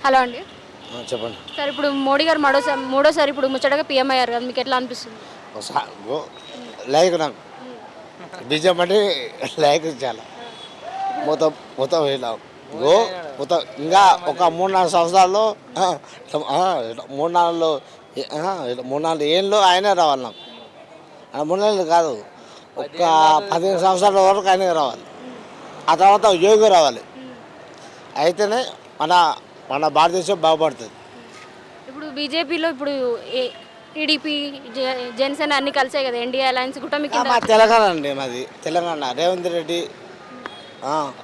Hello అండి. చెప్పండి. Sir ఇప్పుడు మోడీ గారు మూడోసారి ఇప్పుడు ముచ్చటగా పీఎం అయ్యారు కదా, మీకు ఎట్లా అనిపిస్తుంది? లైక్ నాకు బీజేపీ అంటే లైక్ చాలా మొత్తం మొత్తం ఇలా గో మొత్తం ఇంకా ఒక 3-4 సంవత్సరాల్లో ఇట్లా, ఇట్లా 3-4 ఏళ్ళు ఆయనే రావాలి నాకు. 3 నెలలు కాదు, ఒక 15 సంవత్సరాల వరకు ఆయనే రావాలి. ఆ తర్వాత యోగి రావాలి. అయితేనే మన మన భారతదేశం బాగుపడుతుంది. ఇప్పుడు బీజేపీలో ఇప్పుడు టీడీపీ జనసేన అన్ని కలిసాయి కదా, ఎన్డీఏ అలయన్స్ కూడా మీకు మా తెలంగాణ అండి, మాది తెలంగాణ. రేవంత్ రెడ్డి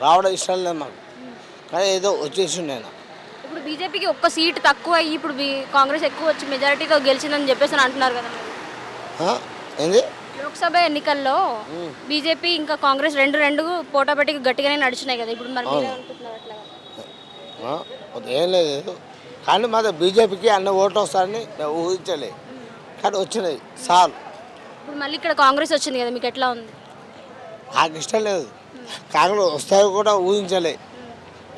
రావడం ఇష్టం లేదు మాకు, కానీ ఏదో వచ్చేసిండు ఆయన. ఇప్పుడు బీజేపీకి ఒక్క సీటు తక్కువ అయ్యి ఇప్పుడు కాంగ్రెస్ ఎక్కువ వచ్చి మెజారిటీతో గెలిచిందని చెప్పేసి అంటున్నారు కదా. ఏంది లోక్సభ ఎన్నికల్లో బీజేపీ ఇంకా కాంగ్రెస్ రెండు పోటాపోటీ గట్టిగానే నడిచినాయి కదా, ఇప్పుడు మరి మీరు ఏమనుకుంటున్నారు అట్లా? ఏం లేదు, కానీ మాది బీజేపీకి అన్ని ఓట్లు వస్తాయని మేము ఊహించలే, కానీ వచ్చినాయి సార్. ఇప్పుడు మళ్ళీ ఇక్కడ కాంగ్రెస్ వచ్చింది కదా, మీకు ఎట్లా ఉంది? నాకు ఇష్టం లేదు, కాంగ్రెస్ వస్తాయో కూడా ఊహించలే,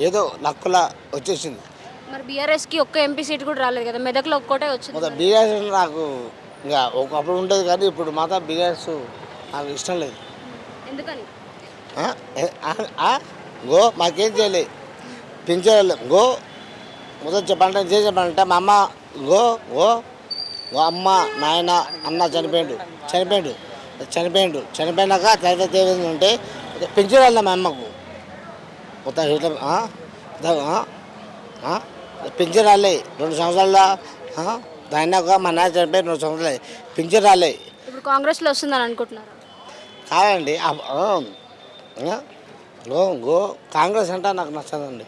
ఏదో లక్కులా వచ్చేసింది. మరి బీఆర్ఎస్కి ఒక్క ఎంపీ సీట్ కూడా రాలేదు కదా, మెదక్లో ఒక్కటే వచ్చింది. మొత్తం బీఆర్ఎస్ నాకు ఇంకా ఒకప్పుడు ఉండేది, కానీ ఇప్పుడు మాత్రం బీఆర్ఎస్ నాకు ఇష్టం లేదు. ఎందుకని? గో మాకేం చేయలే, పింఛన్ గో మొత్తం చెప్పాలంటే మా అమ్మ గో గో గో అమ్మ నాయన అన్న చనిపోయినాక తర్వాత ఉంటే పింఛన్ వెళ్ళాం మా అమ్మకు. మొత్తం పింఛన్ రాలే 2 సంవత్సరాల, దాన్నాక మా నాన్న చనిపోయి 2 సంవత్సరాలు పింఛన్ రాలే. ఇప్పుడు కాంగ్రెస్లో వస్తుందని అనుకుంటున్నారు? కాదండి, గో కాంగ్రెస్ అంటే నాకు నచ్చదండి.